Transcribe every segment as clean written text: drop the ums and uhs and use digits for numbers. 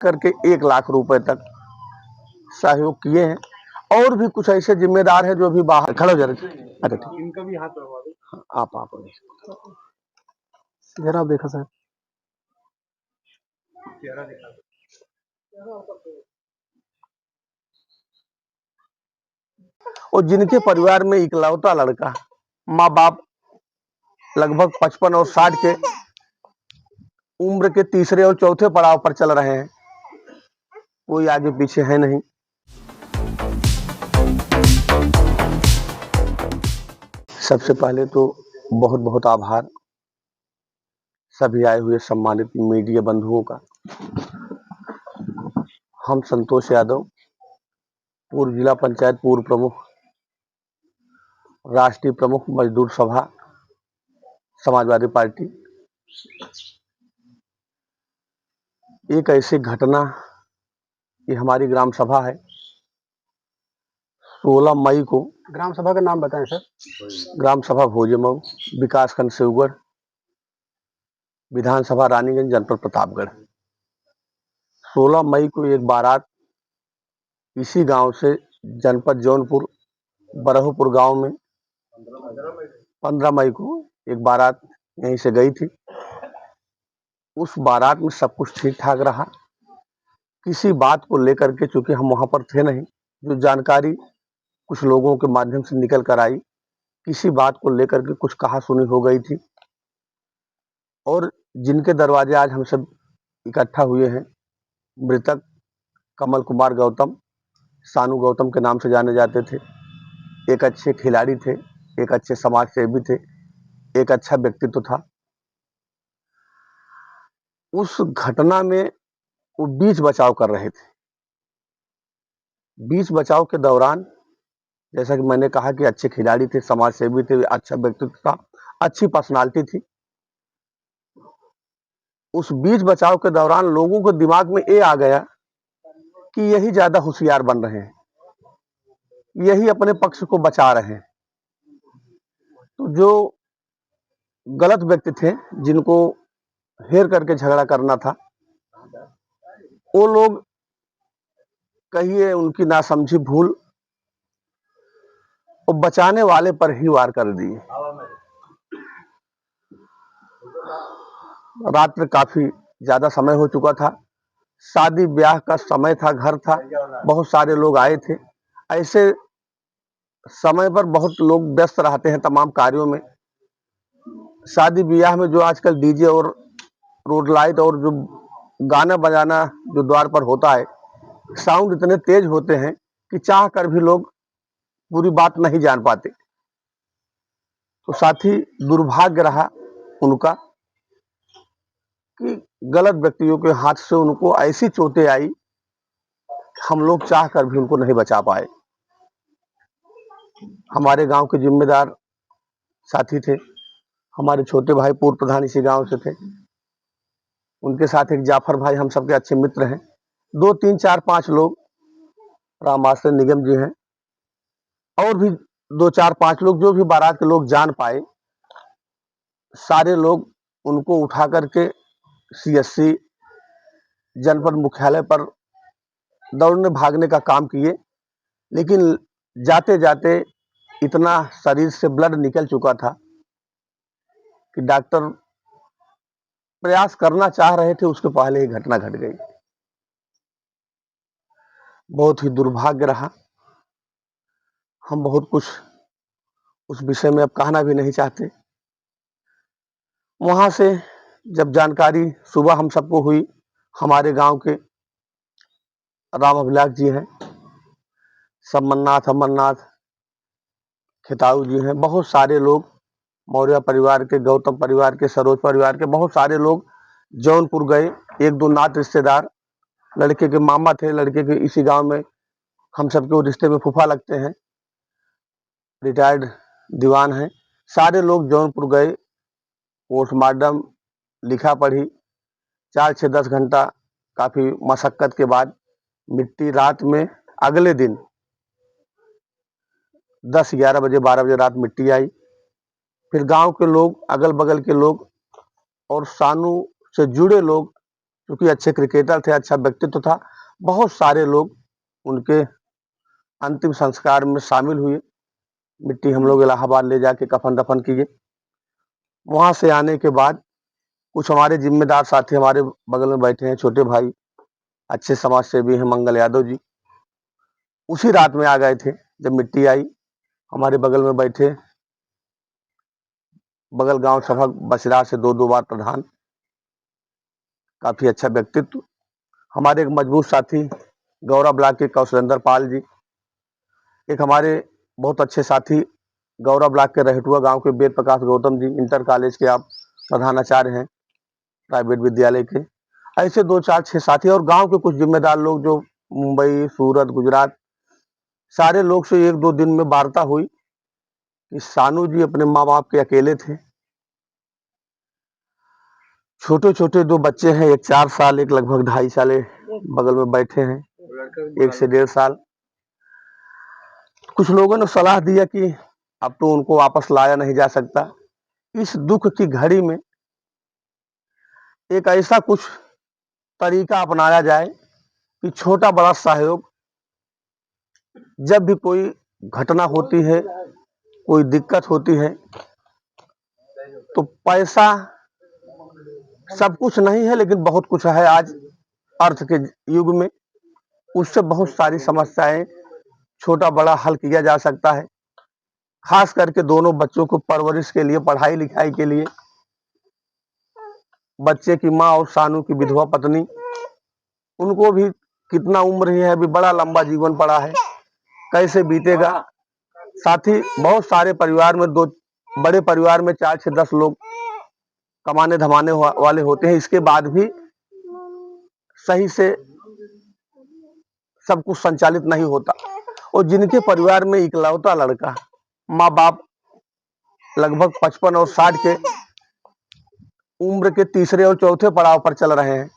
करके 1 लाख रुपए तक सहयोग किए हैं। और भी कुछ ऐसे जिम्मेदार हैं जो अभी बाहर खड़े हो जा रहे। अरे इनका भी हाथ बढ़वा दो। हाँ, आप जरा देखा सर, चेहरा दिखा दो। और जिनके परिवार में इकलौता लड़का, माँ बाप लगभग 55 और 60 के उम्र के तीसरे और चौथे पड़ाव पर चल रहे हैं, कोई आगे पीछे है नहीं। सबसे पहले तो बहुत बहुत आभार सभी आए हुए सम्मानित मीडिया बंधुओं का। हम संतोष यादव, पूर्व जिला पंचायत पूर्व प्रमुख, राष्ट्रीय प्रमुख मजदूर सभा समाजवादी पार्टी, एक ऐसी घटना, ये हमारी ग्राम सभा है। 16 मई को, ग्राम सभा का नाम बताएं सर। ग्राम सभा भोजमऊ, विकासखंड सेवगढ़, विधानसभा रानीगंज, जनपद प्रतापगढ़। 16 मई को एक बारात इसी गांव से जनपद जौनपुर बरहपुर गांव में, 15 मई को एक बारात यहीं से गई थी। उस बारात में सब कुछ ठीक ठाक रहा। किसी बात को लेकर के, चूंकि हम वहां पर थे नहीं, जो जानकारी कुछ लोगों के माध्यम से निकल कर आई, किसी बात को लेकर के कुछ कहा सुनी हो गई थी। और जिनके दरवाजे आज हम सब इकट्ठा हुए हैं, मृतक कमल कुमार गौतम, सानू गौतम के नाम से जाने जाते थे। एक अच्छे खिलाड़ी थे, एक अच्छे समाज सेवी थे, एक अच्छा व्यक्तित्व था। उस घटना में वो बीच बचाव कर रहे थे। बीच बचाव के दौरान, जैसा कि मैंने कहा कि अच्छे खिलाड़ी थे, समाज सेवी थे, अच्छा व्यक्तित्व था, अच्छी पर्सनालिटी थी। उस बीच बचाव के दौरान लोगों को दिमाग में ये आ गया कि यही ज्यादा होशियार बन रहे हैं, यही अपने पक्ष को बचा रहे हैं। तो जो गलत व्यक्ति थे, जिनको हेर करके झगड़ा करना था, वो लोग, कहिए उनकी नासमझी भूल, वो बचाने वाले पर ही वार कर दिए। रात में काफी ज्यादा समय हो चुका था, शादी ब्याह का समय था, घर था, बहुत सारे लोग आए थे। ऐसे समय पर बहुत लोग व्यस्त रहते हैं तमाम कार्यों में। शादी ब्याह में जो आजकल डीजे और रोड लाइट और जो गाना बजाना जो द्वार पर होता है, साउंड इतने तेज होते हैं कि चाह कर भी लोग पूरी बात नहीं जान पाते। तो साथ ही दुर्भाग्य रहा उनका कि गलत व्यक्तियों के हाथ से उनको ऐसी चोटें आई, हम लोग चाह कर भी उनको नहीं बचा पाए। हमारे गांव के जिम्मेदार साथी थे, हमारे छोटे भाई पूर्व प्रधान इसी गांव से थे, उनके साथ एक जाफर भाई, हम सबके अच्छे मित्र हैं। 2 3 4 5 लोग, रामाश्रय निगम जी हैं, और भी 2 4 5 लोग, जो भी बारात के लोग जान पाए, सारे लोग उनको उठा करके CSC जनपद मुख्यालय पर दौड़ने भागने का काम किए। लेकिन जाते जाते इतना शरीर से ब्लड निकल चुका था कि डॉक्टर प्रयास करना चाह रहे थे, उसके पहले ही घटना घट गई। बहुत ही दुर्भाग्य रहा। हम बहुत कुछ उस विषय में अब कहना भी नहीं चाहते। वहां से जब जानकारी सुबह हम सबको हुई, हमारे गांव के राम अभिलाष जी हैं, समन्नाथ अमरनाथ खिताऊ जी हैं, बहुत सारे लोग, मौर्य परिवार के, गौतम परिवार के, सरोज परिवार के, बहुत सारे लोग जौनपुर गए। 1 2 नात रिश्तेदार, लड़के के मामा थे, लड़के के इसी गांव में हम सबके वो रिश्ते में फूफा लगते हैं, रिटायर्ड दीवान हैं। सारे लोग जौनपुर गए, पोस्टमार्टम लिखा पढ़ी, 4 6 10 घंटा काफी मशक्कत के बाद मिट्टी रात में, अगले दिन 10 11 बजे 12 बजे रात मिट्टी आई। फिर गांव के लोग, अगल बगल के लोग और सानू से जुड़े लोग, क्योंकि अच्छे क्रिकेटर थे, अच्छा व्यक्तित्व था। बहुत सारे लोग उनके अंतिम संस्कार में शामिल हुए। मिट्टी हम लोग इलाहाबाद ले जाके कफन दफन किए। वहां से आने के बाद कुछ हमारे जिम्मेदार साथी हमारे बगल में बैठे हैं, छोटे भाई अच्छे समाज सेवी हैं, मंगल यादव जी, उसी रात में आ गए थे। जब मिट्टी आई, हमारे बगल में बैठे, बगल गांव सभा बसिरा से 2 बार प्रधान, काफी अच्छा व्यक्तित्व। हमारे एक मजबूत साथी गौरव ब्लॉक के कौशलेंद्र पाल जी, एक हमारे बहुत अच्छे साथी गौरव ब्लॉक के रहेटुआ गांव के वेद प्रकाश गौतम जी, इंटर कॉलेज के आप प्रधानाचार्य हैं प्राइवेट विद्यालय के। ऐसे 2 4 6 साथी और गांव के कुछ जिम्मेदार लोग जो मुंबई, सूरत, गुजरात, सारे लोग से 1 2 दिन में वार्ता हुई कि सानू जी अपने माँ बाप के अकेले थे। छोटे छोटे 2 बच्चे हैं, एक 4 साल, एक लगभग 2.5 साल बगल में बैठे हैं, 1 से 1.5 साल। कुछ लोगों ने सलाह दिया कि अब तो उनको वापस लाया नहीं जा सकता। इस दुख की घड़ी में एक ऐसा कुछ तरीका अपनाया जाए कि छोटा बड़ा सहयोग, जब भी कोई घटना होती है, कोई दिक्कत होती है, तो पैसा सब कुछ नहीं है लेकिन बहुत कुछ है आज अर्थ के युग में। उससे बहुत सारी समस्याएं छोटा बड़ा हल किया जा सकता है। खास करके दोनों बच्चों को परवरिश के लिए, पढ़ाई लिखाई के लिए, बच्चे की माँ और सानू की विधवा पत्नी, उनको भी कितना उम्र ही है, अभी बड़ा लंबा जीवन पड़ा है, कैसे बीतेगा। साथ ही बहुत सारे परिवार में, 2 बड़े परिवार में 4 से 10 लोग कमाने धमाने वाले होते हैं। इसके बाद भी सही से सब कुछ संचालित नहीं होता। और जिनके परिवार में इकलौता लड़का, माँ बाप लगभग 55 और 60 के उम्र के तीसरे और चौथे पड़ाव पर चल रहे हैं,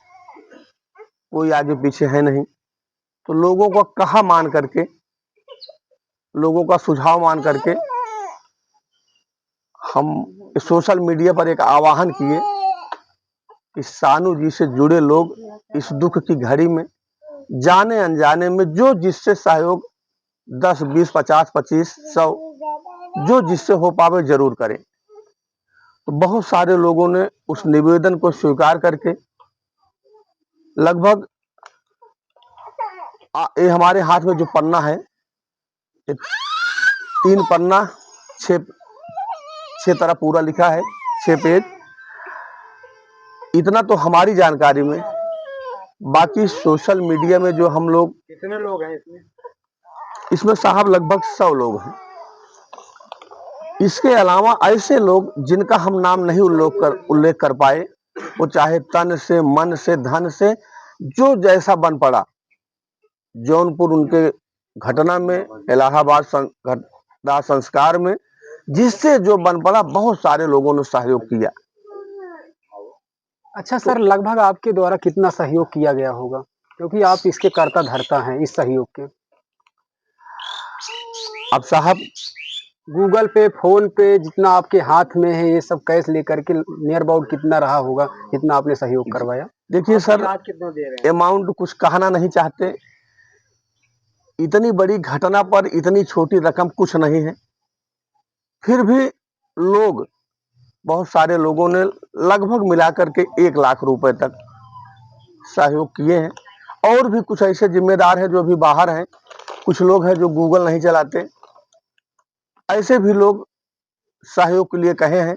कोई आगे पीछे है नहीं, तो लोगों को कहा मान करके, लोगों का सुझाव मान करके हम सोशल मीडिया पर एक आह्वान किए कि सानू जी से जुड़े लोग इस दुख की घड़ी में जाने अनजाने में जो जिससे सहयोग 10 20 50 25 100 जो जिससे हो पावे जरूर करें। तो बहुत सारे लोगों ने उस निवेदन को स्वीकार करके लगभग ये हमारे हाथ में जो पन्ना है, 3 पन्ना 6 तरह पूरा लिखा है, 6 पेज, इतना तो हमारी जानकारी में। बाकी सोशल मीडिया में जो हम लोग, कितने लोग हैं इसमें? इसमें साहब लगभग 100 लोग हैं। इसके अलावा ऐसे लोग जिनका हम नाम नहीं उल्लेख कर पाए, वो चाहे तन से, मन से, धन से, जो जैसा बन पड़ा, जौनपुर उनके घटना में, इलाहाबाद दाह संस्कार में, जिससे जो बन पड़ा, बहुत सारे लोगों ने सहयोग किया। अच्छा सर, लगभग आपके द्वारा कितना सहयोग किया गया होगा, क्योंकि आप इसके कर्ता धर्ता हैं इस सहयोग के? अब साहब गूगल पे, फोन पे, जितना आपके हाथ में है, ये सब कैश लेकर के नियर अबाउट कितना रहा होगा जितना आपने सहयोग करवाया? देखिए सर, कितना दे रहे हैं? अमाउंट कुछ कहना नहीं चाहते, इतनी बड़ी घटना पर इतनी छोटी रकम कुछ नहीं है। फिर भी लोग, बहुत सारे लोगों ने लगभग मिलाकर के 1 लाख रुपए तक सहयोग किए हैं। और भी कुछ ऐसे जिम्मेदार हैं जो अभी बाहर हैं, कुछ लोग हैं जो गूगल नहीं चलाते, ऐसे भी लोग सहयोग के लिए कहे हैं।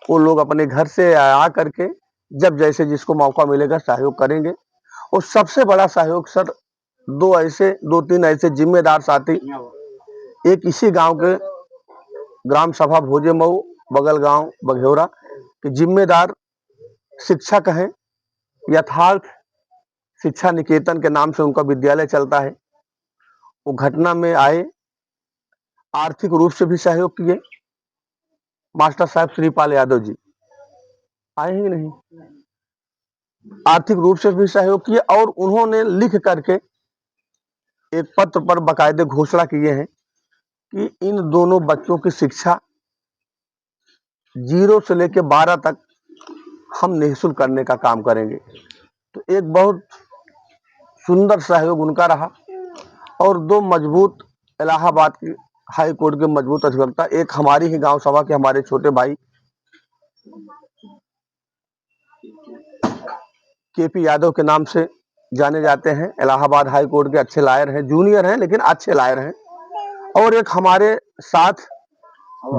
वो लोग अपने घर से आ करके जब जैसे जिसको मौका मिलेगा सहयोग करेंगे। और सबसे बड़ा सहयोग सर, 2 3 ऐसे जिम्मेदार साथी, एक इसी गांव के ग्राम सभा भोजे मऊ, बगल गांव बघेवरा के जिम्मेदार शिक्षक हैं, यथार्थ शिक्षा निकेतन के नाम से उनका विद्यालय चलता है। वो घटना में आए, आर्थिक रूप से भी सहयोग किए। मास्टर साहब श्रीपाल यादव जी आए ही नहीं, आर्थिक रूप से भी सहयोग किए। और उन्होंने लिख करके एक पत्र पर बाकायदे घोषणा किए हैं कि इन दोनों बच्चों की शिक्षा 0 से लेकर 12 तक हम निःशुल्क करने का काम करेंगे। तो एक बहुत सुंदर सहयोग उनका रहा। और दो मजबूत इलाहाबाद की हाई कोर्ट के मजबूत अधिवक्ता, एक हमारी ही गांव सभा के हमारे छोटे भाई केपी यादव के नाम से जाने जाते हैं, इलाहाबाद हाई कोर्ट के अच्छे लायर हैं, जूनियर हैं लेकिन अच्छे लायर हैं। और एक हमारे साथ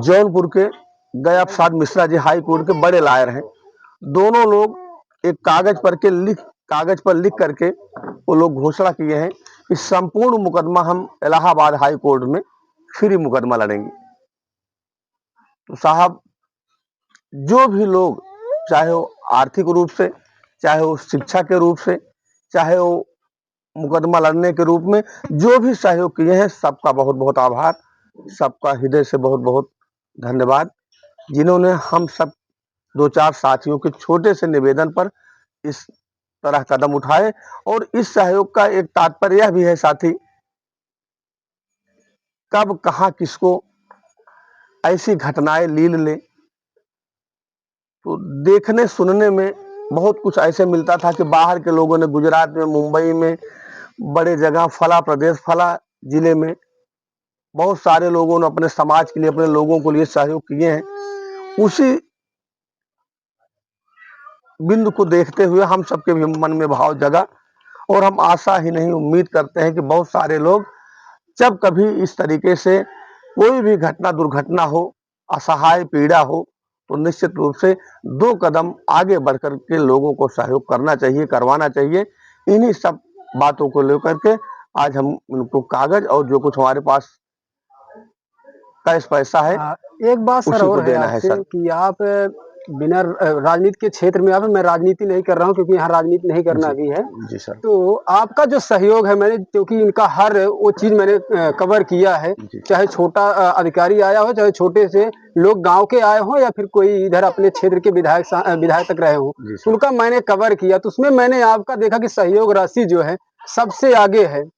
जौनपुर के गया प्रसाद मिश्रा जी हाई कोर्ट के बड़े लायर हैं। दोनों लोग एक कागज पर लिख करके वो लोग घोषणा किए हैं कि संपूर्ण मुकदमा हम इलाहाबाद हाई कोर्ट में फ्री मुकदमा लड़ेंगे। तो साहब, जो भी लोग, चाहे वो आर्थिक रूप से, चाहे वो शिक्षा के रूप से, चाहे वो मुकदमा लड़ने के रूप में जो भी सहयोग किए हैं, सबका बहुत बहुत आभार, सबका हृदय से बहुत बहुत धन्यवाद, जिन्होंने हम सब दो चार साथियों के छोटे से निवेदन पर इस तरह कदम उठाए। और इस सहयोग का एक तात्पर्य यह भी है साथी, कब कहां किसको ऐसी घटनाएं लील ले, तो देखने सुनने में बहुत कुछ ऐसे मिलता था कि बाहर के लोगों ने गुजरात में, मुंबई में, बड़े जगह, फला प्रदेश, फला जिले में बहुत सारे लोगों ने अपने समाज के लिए, अपने लोगों के लिए सहयोग किए हैं। उसी बिंदु को देखते हुए हम सबके भी मन में भाव जगा, और हम आशा ही नहीं उम्मीद करते हैं कि बहुत सारे लोग, जब कभी इस तरीके से कोई भी घटना, दुर्घटना हो, असहाय पीड़ा हो, तो निश्चित रूप से दो कदम आगे बढ़कर के लोगों को सहयोग करना चाहिए, करवाना चाहिए। इन्हीं सब बातों को लेकर के आज हम उनको कागज और जो कुछ हमारे पास कैश पैसा है एक बात सर उसी को और है देना है आपसे सर। कि आप बिना राजनीति के क्षेत्र में, आप, मैं राजनीति नहीं कर रहा हूँ क्योंकि यहाँ राजनीति नहीं करना जी भी है। जी सर। तो आपका जो सहयोग है, मैंने क्योंकि इनका हर वो चीज मैंने कवर किया है, जी चाहे छोटा अधिकारी आया हो, चाहे छोटे से लोग गांव के आए हो, या फिर कोई इधर अपने क्षेत्र के विधायक तक रहे हो, जी सर। उनका मैंने कवर किया। तो उसमें मैंने आपका देखा कि सहयोग राशि जो है सबसे आगे है।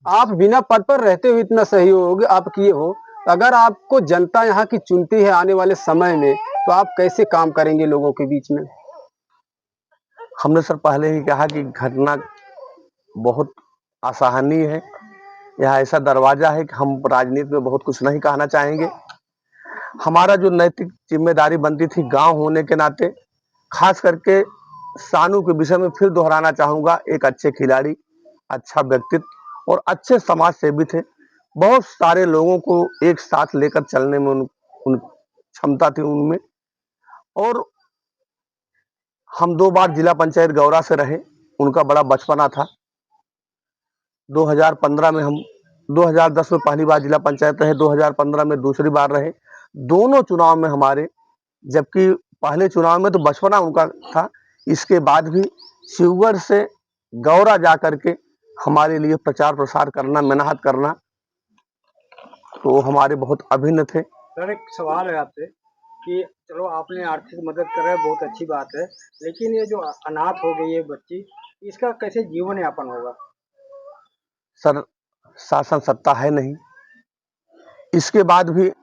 आप बिना पद पर रहते हुए इतना सहयोग आप किए हो। अगर आपको जनता यहाँ की चुनती है आने वाले समय में, तो आप कैसे काम करेंगे लोगों के बीच में? हमने सर पहले ही कहा कि घटना बहुत असहनीय है। यह ऐसा दरवाजा है कि हम राजनीति में बहुत कुछ नहीं कहना चाहेंगे। हमारा जो नैतिक जिम्मेदारी बनती थी गांव होने के नाते, खास करके सानू के विषय में फिर दोहराना चाहूंगा, एक अच्छे खिलाड़ी, अच्छा व्यक्तित्व और अच्छे समाज सेवी थे। बहुत सारे लोगों को एक साथ लेकर चलने में उन क्षमता थी उनमें। और हम 2 बार जिला पंचायत गौरा से रहे, उनका बड़ा बचपना था। 2015 में हम 2010 में पहली बार जिला पंचायत रहे, 2015 में दूसरी बार रहे। दोनों चुनाव में हमारे, जबकि पहले चुनाव में तो बचपना उनका था, इसके बाद भी शिवगढ़ से गौरा जा करके हमारे लिए प्रचार प्रसार करना, मेहनत करना, तो हमारे बहुत अभिन्न थे। सर एक सवाल है आपसे कि चलो आपने आर्थिक मदद कर रहे हैं, बहुत अच्छी बात है, लेकिन ये जो अनाथ हो गई है बच्ची, इसका कैसे जीवन यापन होगा? सर, शासन सत्ता है नहीं। इसके बाद भी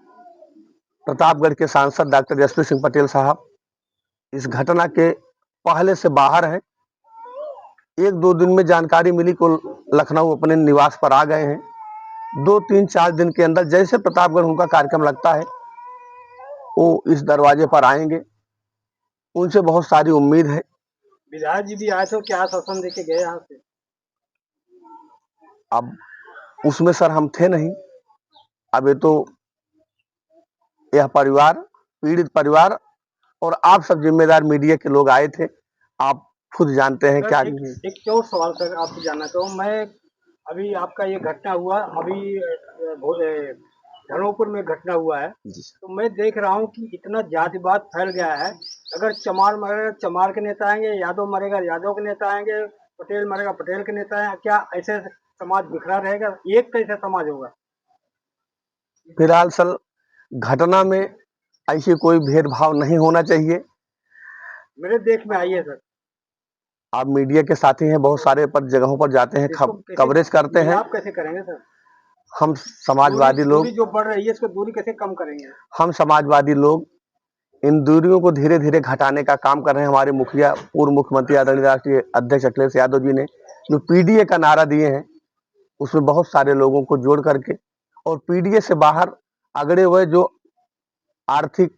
प्रतापगढ़ के सांसद डॉक्टर जसप्रीत सिंह पटेल साहब इस घटना के पहले से बाहर हैं। 1-2 दिन में जानकारी मिली को लखनऊ अपने निवास पर आ गए हैं। 2-3-4 दिन के अंदर जैसे प्रतापगढ़ उनका कार्यक्रम लगता है, वो इस दरवाजे पर आएंगे। उनसे बहुत सारी उम्मीद है। विधायक जी भी आए थे, क्या आश्वासन देके गए यहाँ से? अब उसमें सर हम थे नहीं। अब ये तो यह परिवार, पीड़ित परिवार और आप सब जिम्मेदार मीडिया के लोग आए थे, आप खुद जानते हैं क्या। एक और सवाल सर आपसे जानना चाहूँ मैं। अभी आपका ये घटना हुआ, अभी धर्मपुर में घटना हुआ है, तो मैं देख रहा हूँ कि इतना जातिवाद फैल गया है। अगर चमार मरेगा चमार के नेता आएंगे, यादव मरेगा यादव के नेता आएंगे, पटेल मरेगा पटेल के नेता आएंगे। क्या ऐसे समाज बिखरा रहेगा? एक कैसा समाज होगा? फिलहाल सर, घटना में ऐसी कोई भेदभाव नहीं होना चाहिए। मेरे देख में आई है सर। आप मीडिया के साथी हैं, बहुत सारे पर जगहों पर जाते हैं, कवरेज करते हैं। आप कैसे करेंगे सर? हम समाजवादी लोग, दूरी जो बढ़ रही है, इसको दूरी कैसे कम करेंगे? हम समाजवादी लोग इन दूरियों को धीरे धीरे घटाने का काम कर रहे हैं हमारे मुखिया, पूर्व मुख्यमंत्री आदरणीय राष्ट्रीय अध्यक्ष अखिलेश यादव जी ने, जो पीडीए का नारा दिए हैं उसमें बहुत सारे लोगों को जोड़ करके, और पीडीए से बाहर अगड़े हुए जो आर्थिक,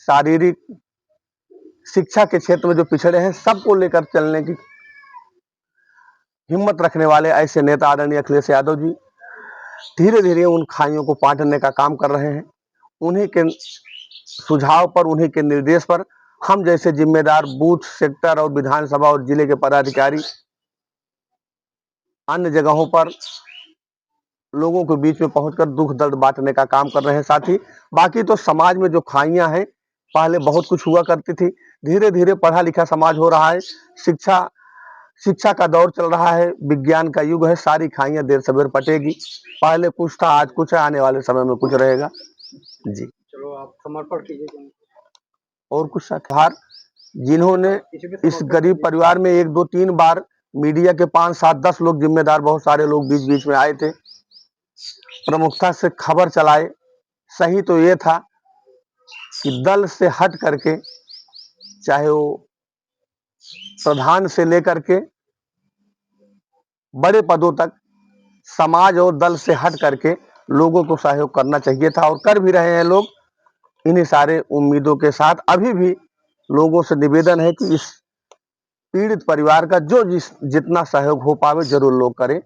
शारीरिक, शिक्षा के क्षेत्र में जो पिछड़े हैं, सबको लेकर चलने की हिम्मत रखने वाले ऐसे नेता आदरणीय अखिलेश यादव जी धीरे धीरे उन खाइयों को पाटने का काम कर रहे हैं। उन्हीं के सुझाव पर, उन्हीं के निर्देश पर हम जैसे जिम्मेदार बूथ, सेक्टर और विधानसभा और जिले के पदाधिकारी अन्य जगहों पर लोगों के बीच में पहुंचकर दुख दर्द बांटने का काम कर रहे हैं। साथ ही बाकी तो समाज में जो खाइयां हैं, पहले बहुत कुछ हुआ करती थी, धीरे धीरे पढ़ा लिखा समाज हो रहा है, शिक्षा का दौर चल रहा है, विज्ञान का युग है, सारी खाइयां देर सवेर पटेगी। पहले कुछ था, आज कुछ है, आने वाले समय में कुछ रहेगा जी। चलो आप समर्पण कीजिए। और कुछ सरकार जिन्होंने इस गरीब परिवार में 1 2 3 बार मीडिया के 5 7 10 लोग जिम्मेदार, बहुत सारे लोग बीच बीच में आए थे, प्रमुखता से खबर चलाए। सही तो ये था कि दल से हट करके, चाहे वो प्रधान से लेकर के बड़े पदों तक, समाज और दल से हट करके लोगों को सहयोग करना चाहिए था, और कर भी रहे हैं लोग। इन्हीं सारे उम्मीदों के साथ अभी भी लोगों से निवेदन है कि इस पीड़ित परिवार का जो जितना सहयोग हो पावे जरूर लोग करें,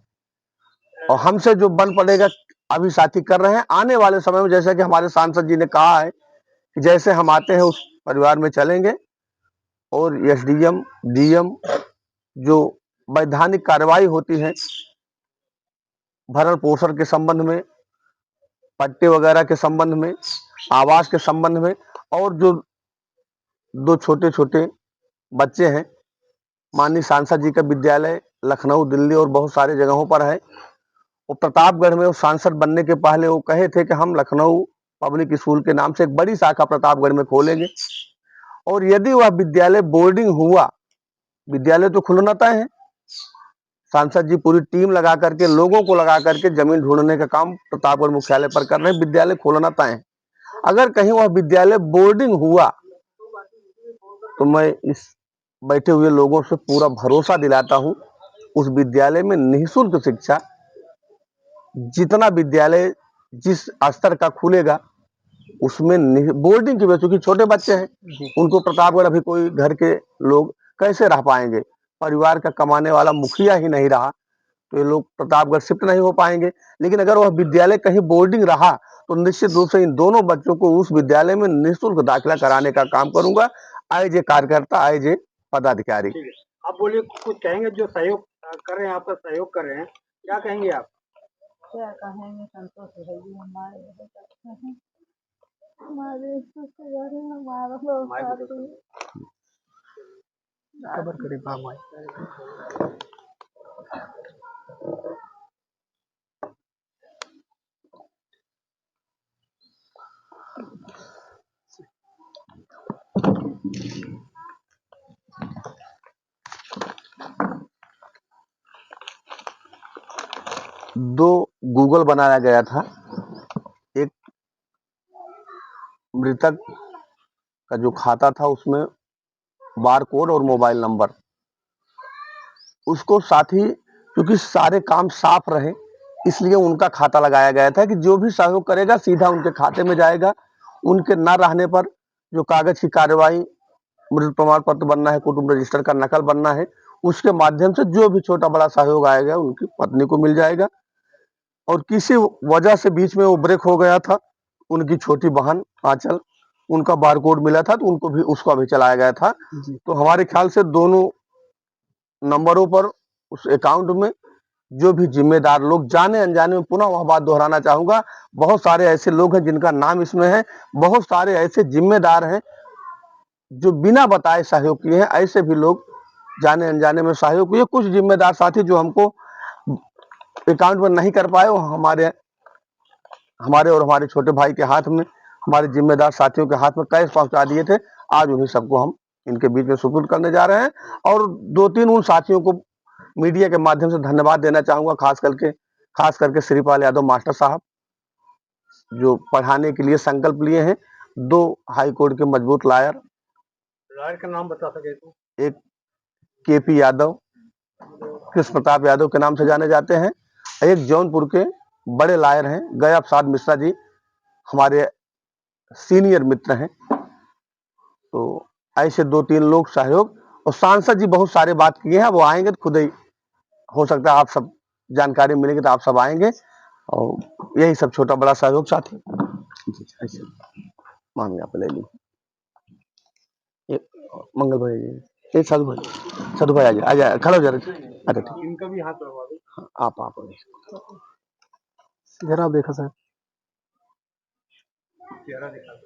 और हमसे जो बन पड़ेगा अभी साथी कर रहे हैं। आने वाले समय में जैसा कि हमारे सांसद जी ने कहा है कि जैसे हम आते हैं उस परिवार में चलेंगे, और एसडीएम, डीएम जो वैधानिक कार्रवाई होती है भरण पोषण के संबंध में, पट्टे वगैरह के संबंध में, आवास के संबंध में, और जो 2 छोटे छोटे बच्चे हैं, माननीय सांसद जी का विद्यालय लखनऊ, दिल्ली और बहुत सारे जगहों पर है। वो प्रतापगढ़ में वो सांसद बनने के पहले वो कहे थे कि हम लखनऊ पब्लिक स्कूल के नाम से एक बड़ी शाखा प्रतापगढ़ में खोलेंगे, और यदि वह विद्यालय बोर्डिंग हुआ, विद्यालय तो खुलना तय है, सांसद जी पूरी टीम लगा करके, लोगों को लगा करके जमीन ढूंढने का काम प्रतापगढ़ मुख्यालय पर कर रहे हैं, विद्यालय खोलना तय है। अगर कहीं वह विद्यालय बोर्डिंग हुआ तो मैं इस बैठे हुए लोगों से पूरा भरोसा दिलाता हूं, उस विद्यालय में निःशुल्क शिक्षा, जितना विद्यालय जिस स्तर का खुलेगा उसमें बोर्डिंग की वजह, क्योंकि छोटे बच्चे हैं, उनको प्रतापगढ़ अभी कोई घर के लोग कैसे रह पाएंगे, परिवार का कमाने वाला मुखिया ही नहीं रहा तो ये लोग प्रतापगढ़ शिफ्ट नहीं हो पाएंगे। लेकिन अगर वह विद्यालय कहीं बोर्डिंग रहा तो निश्चित रूप से इन दोनों बच्चों को उस विद्यालय में निःशुल्क दाखिला कराने का काम करूंगा, एज ए कार्यकर्ता, एज ए पदाधिकारी। आप बोलिए, कुछ कहेंगे जो सहयोग कर रहे हैं, आपका सहयोग कर रहे हैं, क्या कहेंगे आप? क्या कहेंगे, संतोष भैया हमारे बहुत अच्छा है, हमारे रिश्तेदार हैं, हमारा लोग साथी खबर करें बाम आए। दो गूगल बनाया गया था, एक मृतक का जो खाता था उसमें बार कोड और मोबाइल नंबर, उसको साथ ही क्योंकि सारे काम साफ रहे इसलिए उनका खाता लगाया गया था कि जो भी सहयोग करेगा सीधा उनके खाते में जाएगा। उनके न रहने पर जो कागज की कार्यवाही, मृत्यु प्रमाण पत्र बनना है, कुटुंब रजिस्टर का नकल बनना है, उसके माध्यम से जो भी छोटा बड़ा सहयोग आएगा उनकी पत्नी को मिल जाएगा। और किसी वजह से बीच में वो ब्रेक हो गया था, उनकी छोटी बहन आंचल, उनका बारकोड मिला था तो उनको भी, उसको भी चलाया गया था। तो हमारे ख्याल से दोनों नंबरों पर उस अकाउंट में जो भी जिम्मेदार लोग, जाने अनजाने में, पुनः वह बात दोहराना चाहूंगा, बहुत सारे ऐसे लोग हैं जिनका नाम इसमें है, बहुत सारे ऐसे जिम्मेदार हैं जो बिना बताए सहयोग किए हैं, ऐसे भी लोग जाने अनजाने में सहयोग किए। कुछ जिम्मेदार साथी जो हमको अकाउंट में नहीं कर पाए, वो हमारे और हमारे छोटे भाई के हाथ में, हमारे जिम्मेदार साथियों के हाथ में कैश पहुंचा दिए थे। आज उन्हीं सबको हम इनके बीच में सुपुर्द करने जा रहे हैं, और 2 3 उन साथियों को मीडिया के माध्यम से धन्यवाद देना चाहूंगा, खास करके श्रीपाल यादव मास्टर साहब जो पढ़ाने के लिए संकल्प लिए हैं। 2 हाई कोर्ट के मजबूत लॉयर, लॉयर का नाम बता सके तो? एक केपी यादव, कृष्ण प्रताप यादव के नाम से जाने जाते हैं। एक जौनपुर के बड़े लॉयर हैं गया प्रसाद मिश्रा जी, हमारे सीनियर मित्र हैं। तो ऐसे 2-3 लोग सहयोग, और सांसद जी बहुत सारे बात किए हैं, वो आएंगे तो खुद ही हो सकता है आप सब जानकारी मिलेगी तो आप सब आएंगे, और यही सब छोटा बड़ा सहयोग साथी। ऐसे मान यहाँ पे ले ली ये मंगल भाई जी, ये साधु भाई आ जाए, खड़ा हो जा रहे। अच्छा ठीक, इनका भी हाथ लगवा दो। हाँ, आप जरा देखा सर, चेहरा दिखा दो।